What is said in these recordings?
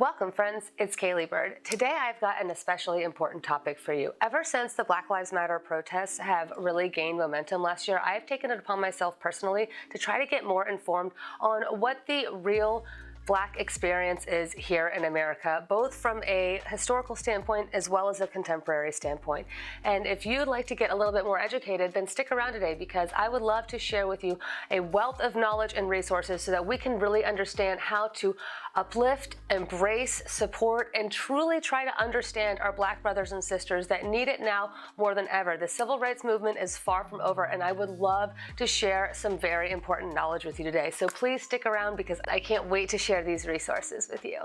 Welcome friends, it's ᴊᴜᴇ. Today I've got an especially important topic for you. Ever since the Black Lives Matter protests have really gained momentum last year, I've taken it upon myself personally to try to get more informed on what the real Black experience is here in America, both from a historical standpoint as well as a contemporary standpoint. And if you'd like to get a little bit more educated, then stick around today because I would love to share with you a wealth of knowledge and resources so that we can really understand how to uplift, embrace, support, and truly try to understand our Black brothers and sisters that need it now more than ever. The civil rights movement is far from over, and I would love to share some very important knowledge with you today. So please stick around because I can't wait to share these resources with you.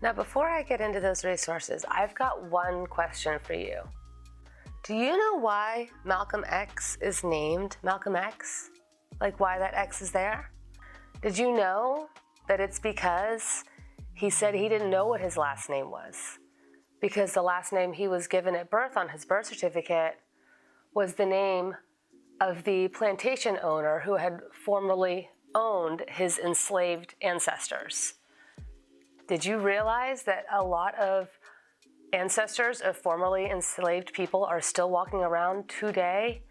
Now, before I get into those resources, I've got one question for you. Do you know why Malcolm X is named Malcolm X? Like why that X is there? Did you know that it's because he said he didn't know what his last name was? Because the last name he was given at birth on his birth certificate was the name of the plantation owner who had formerly owned his enslaved ancestors. Did you realize that a lot of ancestors of formerly enslaved people are still walking around today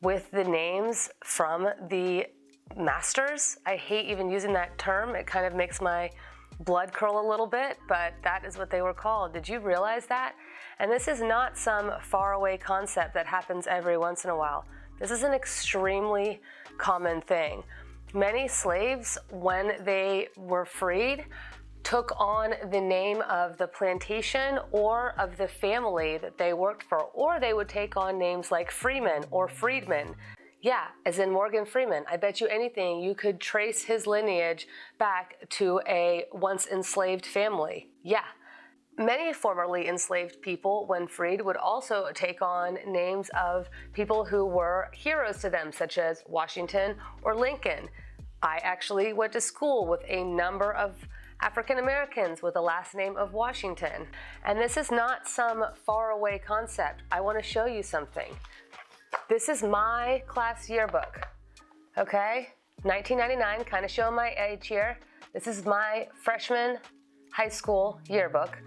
with the names from the masters? I hate even using that term. It kind of makes my blood curl a little bit, but that is what they were called. Did you realize that? And this is not some faraway concept that happens every once in a while. This is an extremely common thing. Many slaves, when they were freed, took on the name of the plantation or of the family that they worked for, or they would take on names like Freeman or Freedman. Yeah, as in Morgan Freeman. I bet you anything you could trace his lineage back to a once enslaved family. Yeah. Many formerly enslaved people, when freed, would also take on names of people who were heroes to them, such as Washington or Lincoln. I actually went to school with a number of African Americans with the last name of Washington. And this is not some faraway concept. I want to show you something. This is my class yearbook, okay? 1999, kind of showing my age here. This is my freshman high school yearbook.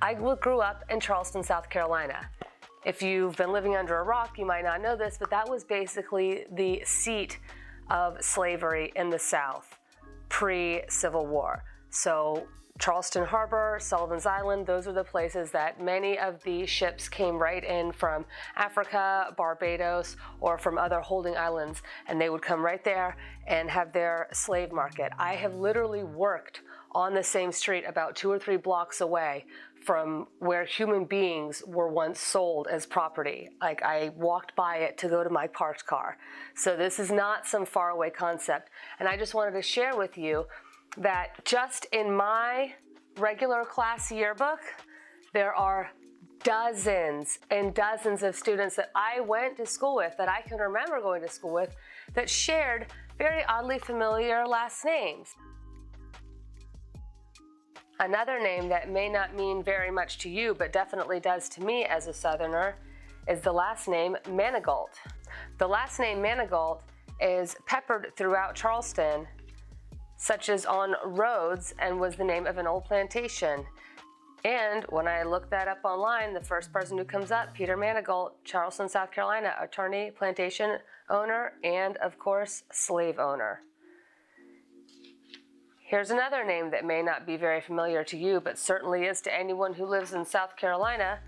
I grew up in Charleston, South Carolina. If you've been living under a rock, you might not know this, but that was basically the seat of slavery in the South pre-Civil War. So Charleston Harbor, Sullivan's Island, those are the places that many of the ships came right in from Africa, Barbados, or from other holding islands, and they would come right there and have their slave market. I have literally worked on the same street about 2 or 3 blocks away from where human beings were once sold as property. Like, I walked by it to go to my parked car. So this is not some faraway concept. And I just wanted to share with you that just in my regular class yearbook, there are dozens and dozens of students that I went to school with, that I can remember going to school with, that shared very oddly familiar last names. Another name that may not mean very much to you, but definitely does to me as a Southerner, is the last name Manigault. The last name Manigault is peppered throughout Charleston, such as on roads, and was the name of an old plantation. And when I looked that up online, the first person who comes up, Peter Manigault, Charleston, South Carolina, attorney, plantation owner, and of course, slave owner. Here's another name that may not be very familiar to you, but certainly is to anyone who lives in South Carolina,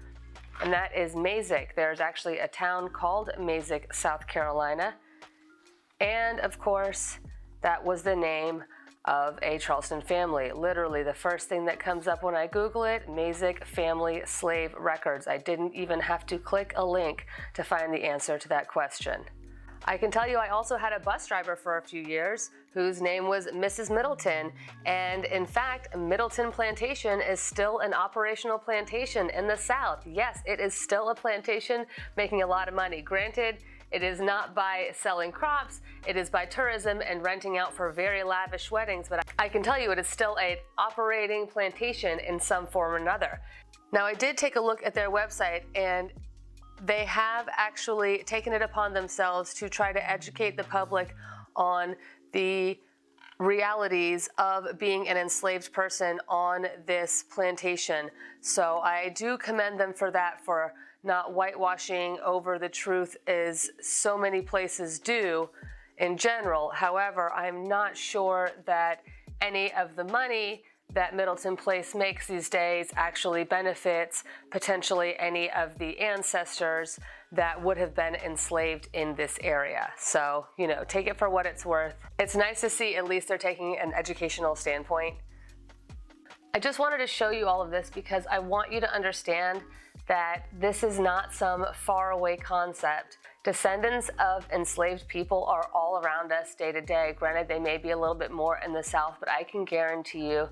and that is Mazik. There's actually a town called Mazik, South Carolina. And of course, that was the name of a Charleston family. Literally, the first thing that comes up when I Google it, Mazik Family Slave Records. I didn't even have to click a link to find the answer to that question. I can tell you I also had a bus driver for a few years whose name was Mrs. Middleton, and in fact, Middleton Plantation is still an operational plantation in the South. Yes, it is still a plantation making a lot of money. Granted, it is not by selling crops, it is by tourism and renting out for very lavish weddings, but I can tell you it is still an operating plantation in some form or another. Now, I did take a look at their website, and they have actually taken it upon themselves to try to educate the public on the realities of being an enslaved person on this plantation. So I do commend them for that, for not whitewashing over the truth as so many places do in general. However, I'm not sure that any of the money that Middleton Place makes these days actually benefits potentially any of the ancestors that would have been enslaved in this area. So, you know, take it for what it's worth. It's nice to see at least they're taking an educational standpoint. I just wanted to show you all of this because I want you to understand that this is not some faraway concept. Descendants of enslaved people are all around us day to day. Granted, they may be a little bit more in the South, but I can guarantee you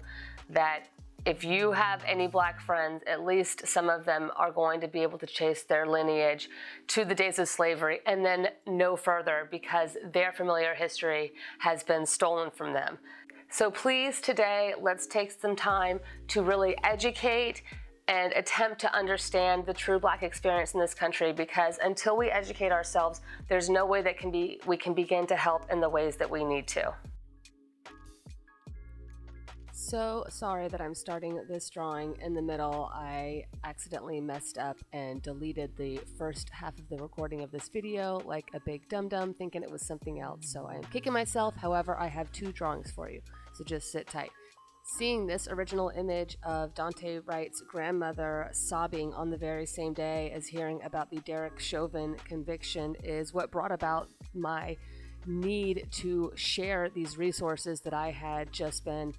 that if you have any Black friends, at least some of them are going to be able to trace their lineage to the days of slavery and then no further, because their familiar history has been stolen from them. So please, today, let's take some time to really educate and attempt to understand the true Black experience in this country, because until we educate ourselves, there's no way that we can begin to help in the ways that we need to. So sorry that I'm starting this drawing in the middle. I accidentally messed up and deleted the first half of the recording of this video like a big dum-dum, thinking it was something else. So I am kicking myself. However, I have 2 drawings for you, so just sit tight. Seeing this original image of Daunte Wright's grandmother sobbing on the very same day as hearing about the Derek Chauvin conviction is what brought about my need to share these resources that I had just been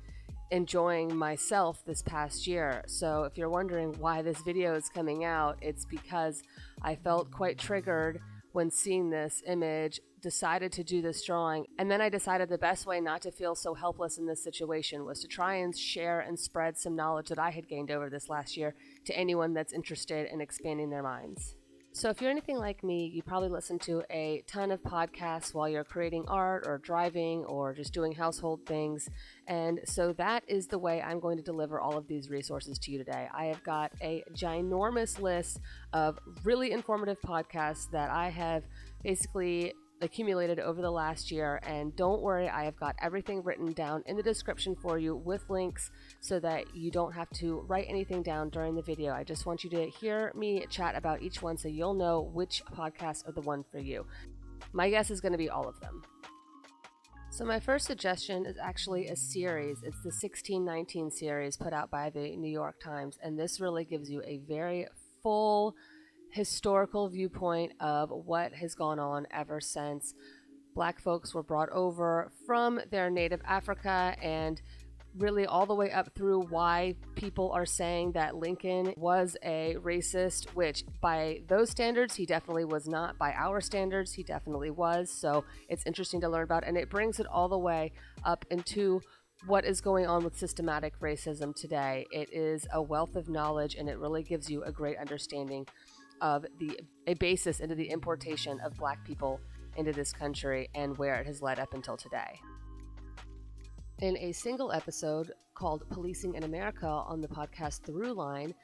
enjoying myself this past year. So if you're wondering why this video is coming out, it's because I felt quite triggered when seeing this image, decided to do this drawing, and then I decided the best way not to feel so helpless in this situation was to try and share and spread some knowledge that I had gained over this last year to anyone that's interested in expanding their minds. So if you're anything like me, you probably listen to a ton of podcasts while you're creating art or driving or just doing household things. And so that is the way I'm going to deliver all of these resources to you today. I have got a ginormous list of really informative podcasts that I have basically accumulated over the last year, and don't worry, I have got everything written down in the description for you with links so that you don't have to write anything down during the video. I just want you to hear me chat about each one so you'll know which podcasts are the one for you. My guess is going to be all of them. So my first suggestion is actually a series. It's the 1619 series put out by the New York Times, and this really gives you a very full historical viewpoint of what has gone on ever since Black folks were brought over from their native Africa, and really all the way up through why people are saying that Lincoln was a racist, which by those standards he definitely was not. By our standards he definitely was. So it's interesting to learn about, and it brings it all the way up into what is going on with systematic racism today. It is a wealth of knowledge, and it really gives you a great understanding of a basis into the importation of Black people into this country and where it has led up until today. In a single episode called Policing in America on the podcast Throughline,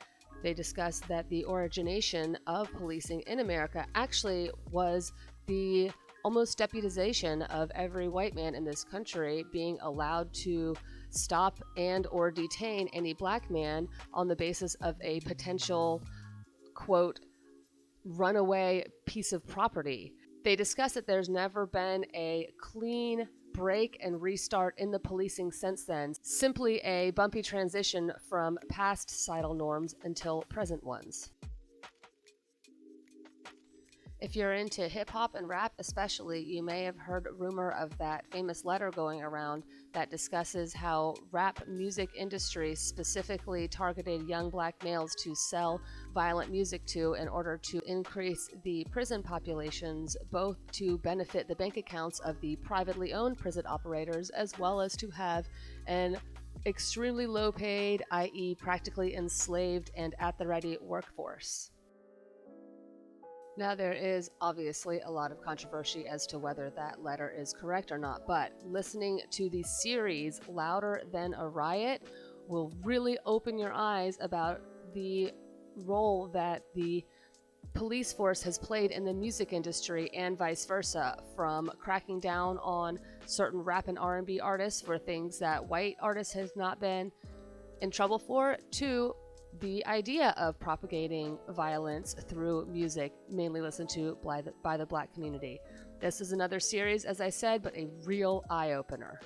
they discuss that the origination of policing in America actually was the almost deputization of every white man in this country being allowed to stop and or detain any Black man on the basis of a potential, quote, runaway piece of property. They discuss that there's never been a clean break and restart in the policing since then, simply a bumpy transition from past societal norms until present ones. If you're into hip-hop and rap especially, you may have heard rumor of that famous letter going around that discusses how rap music industry specifically targeted young Black males to sell violent music to in order to increase the prison populations, both to benefit the bank accounts of the privately owned prison operators, as well as to have an extremely low paid, i.e. practically enslaved and at the ready workforce. Now, there is obviously a lot of controversy as to whether that letter is correct or not, but listening to the series Louder Than a Riot will really open your eyes about the role that the police force has played in the music industry and vice versa, from cracking down on certain rap and R&B artists for things that white artists have not been in trouble for, to the idea of propagating violence through music, mainly listened to by the Black community. This is another series, as I said, but a real eye-opener.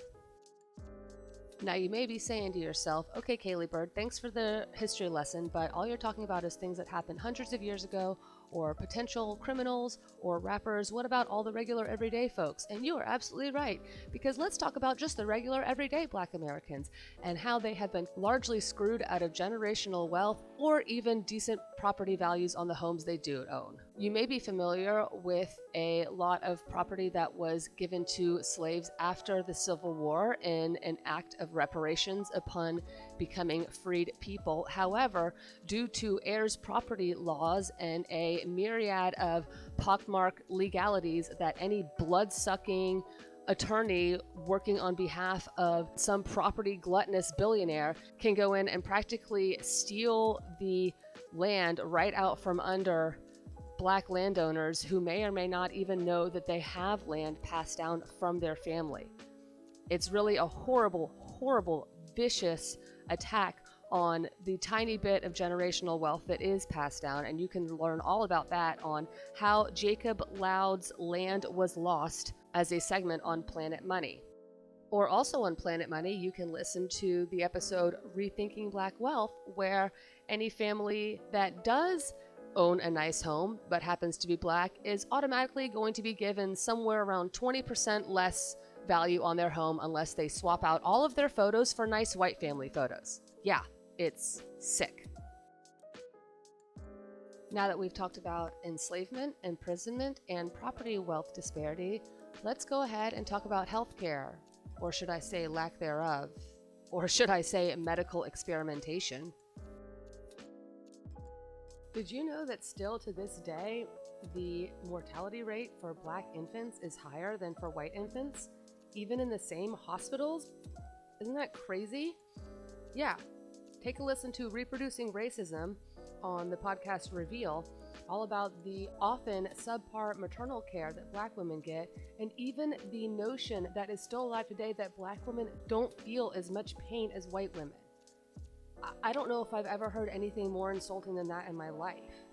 Now, you may be saying to yourself, okay, Kaylee Bird, thanks for the history lesson, but all you're talking about is things that happened hundreds of years ago, or potential criminals, or rappers. What about all the regular everyday folks? And you are absolutely right, because let's talk about just the regular everyday Black Americans and how they have been largely screwed out of generational wealth or even decent property values on the homes they do own. You may be familiar with a lot of property that was given to slaves after the Civil War in an act of reparations upon becoming freed people. However, due to heirs property laws and a myriad of pockmarked legalities that any blood-sucking attorney working on behalf of some property gluttonous billionaire can go in and practically steal the land right out from under Black landowners who may or may not even know that they have land passed down from their family. It's really a horrible, horrible, vicious attack on the tiny bit of generational wealth that is passed down, and you can learn all about that on how Jacob Loud's land was lost as a segment on Planet Money. Or also on Planet Money, you can listen to the episode Rethinking Black Wealth, where any family that does own a nice home but happens to be Black is automatically going to be given somewhere around 20% less value on their home unless they swap out all of their photos for nice white family photos. Yeah, it's sick. Now that we've talked about enslavement, imprisonment, and property wealth disparity, let's go ahead and talk about healthcare, or should I say lack thereof, or should I say medical experimentation. Did you know that still to this day, the mortality rate for Black infants is higher than for white infants, even in the same hospitals? Isn't that crazy? Yeah, take a listen to Reproducing Racism on the podcast Reveal, all about the often subpar maternal care that Black women get, and even the notion that is still alive today that Black women don't feel as much pain as white women. I don't know if I've ever heard anything more insulting than that in my life.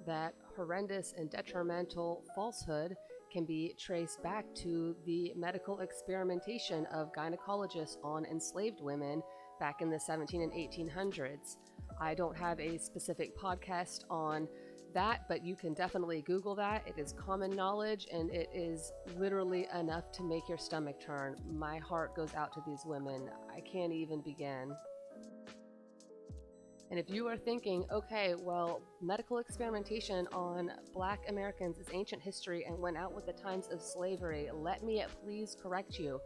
That horrendous and detrimental falsehood can be traced back to the medical experimentation of gynecologists on enslaved women back in the 17 and 1800s. I don't have a specific podcast on that, but you can definitely Google that. It is common knowledge, and it is literally enough to make your stomach turn. My heart goes out to these women. I can't even begin. And if you are thinking, okay, well, medical experimentation on Black Americans is ancient history and went out with the times of slavery, let me please correct you.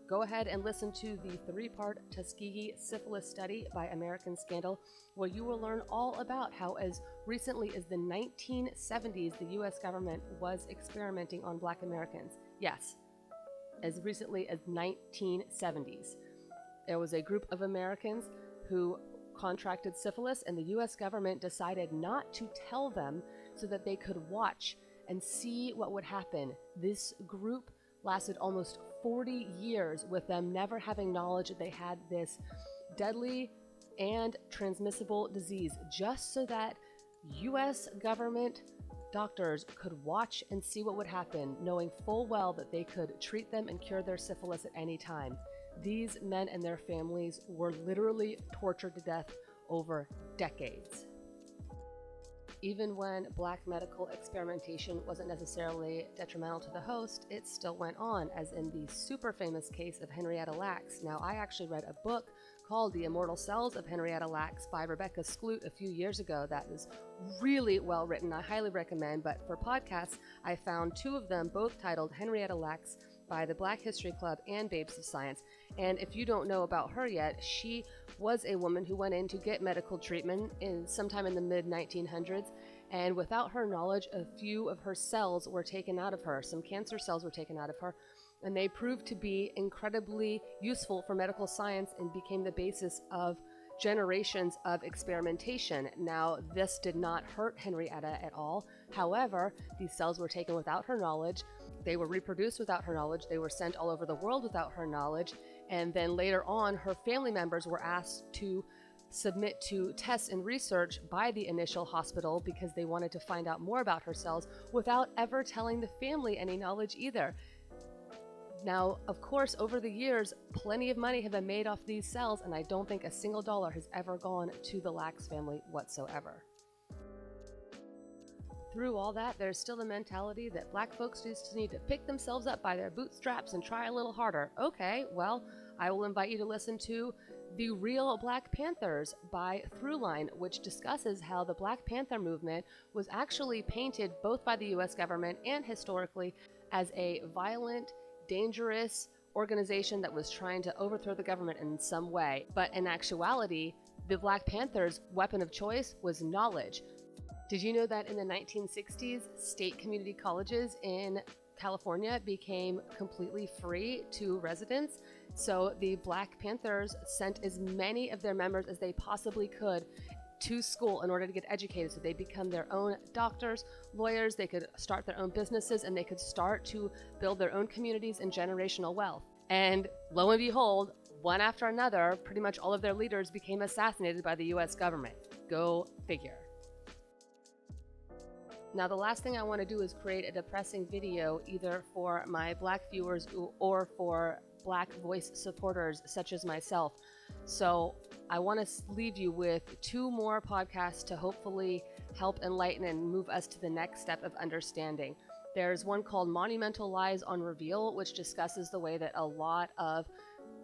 Go ahead and listen to the 3-part Tuskegee syphilis study by American Scandal, where you will learn all about how as recently as the 1970s, the U.S. government was experimenting on Black Americans. Yes, as recently as 1970s. There was a group of Americans who contracted syphilis, and the U.S. government decided not to tell them so that they could watch and see what would happen. This group lasted almost 40 years with them never having knowledge that they had this deadly and transmissible disease, just so that U.S. government doctors could watch and see what would happen, knowing full well that they could treat them and cure their syphilis at any time. These men and their families were literally tortured to death over decades. Even when Black medical experimentation wasn't necessarily detrimental to the host, it still went on, as in the super famous case of Henrietta Lacks. Now, I actually read a book called The Immortal Cells of Henrietta Lacks by Rebecca Skloot a few years ago that is really well written. I highly recommend, but for podcasts, I found 2 of them, both titled Henrietta Lacks by the Black History Club and Babes of Science. And if you don't know about her yet, she was a woman who went in to get medical treatment sometime in the mid-1900s, and without her knowledge, a few of her cells were taken out of her. Some cancer cells were taken out of her, and they proved to be incredibly useful for medical science and became the basis of generations of experimentation. Now, this did not hurt Henrietta at all. However, these cells were taken without her knowledge. They were reproduced without her knowledge. They were sent all over the world without her knowledge. And then later on, her family members were asked to submit to tests and research by the initial hospital because they wanted to find out more about her cells without ever telling the family any knowledge either. Now, of course, over the years, plenty of money have been made off these cells, and I don't think a single dollar has ever gone to the Lax family whatsoever. Through all that, there's still the mentality that Black folks just need to pick themselves up by their bootstraps and try a little harder. Okay, well, I will invite you to listen to The Real Black Panthers by Throughline, which discusses how the Black Panther movement was actually painted both by the US government and historically as a violent, dangerous organization that was trying to overthrow the government in some way. But in actuality, the Black Panthers' weapon of choice was knowledge. Did you know that in the 1960s, state community colleges in California became completely free to residents? So the Black Panthers sent as many of their members as they possibly could to school in order to get educated, so they become their own doctors, lawyers, they could start their own businesses, and they could start to build their own communities and generational wealth. And lo and behold, one after another, pretty much all of their leaders became assassinated by the US government. Go figure. Now, the last thing I want to do is create a depressing video either for my Black viewers or for Black voice supporters such as myself. So I want to leave you with 2 more podcasts to hopefully help enlighten and move us to the next step of understanding. There's one called Monumental Lies on Reveal, which discusses the way that a lot of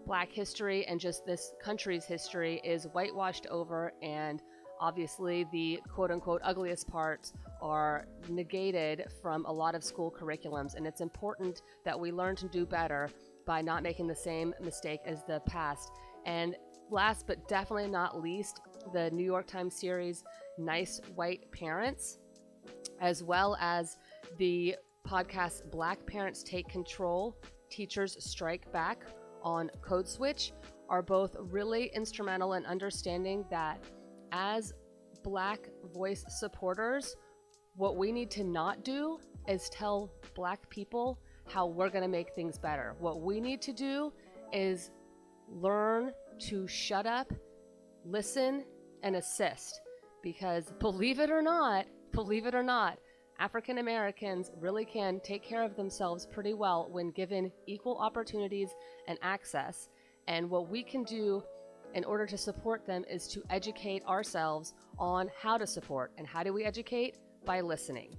Black history and just this country's history is whitewashed over, and obviously the quote-unquote ugliest parts are negated from a lot of school curriculums, and it's important that we learn to do better by not making the same mistake as the past. And last but definitely not least, the New York Times series Nice White Parents, as well as the podcast Black Parents Take Control, Teachers Strike Back on Codeswitch, are both really instrumental in understanding that as Black voice supporters, what we need to not do is tell Black people how we're going to make things better. What we need to do is learn to shut up, listen, and assist. Because believe it or not, African Americans really can take care of themselves pretty well when given equal opportunities and access. And what we can do in order to support them is to educate ourselves on how to support. And how do we educate? By listening.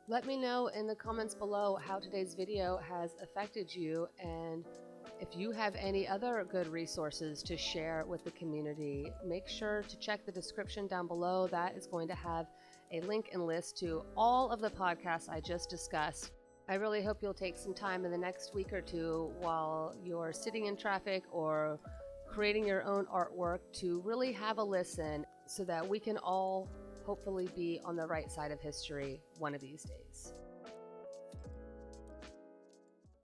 Let me know in the comments below how today's video has affected you, and if you have any other good resources to share with the community, make sure to check the description down below. That is going to have a link and list to all of the podcasts I just discussed. I really hope you'll take some time in the next week or two while you're sitting in traffic or creating your own artwork to really have a listen so that we can all hopefully be on the right side of history one of these days.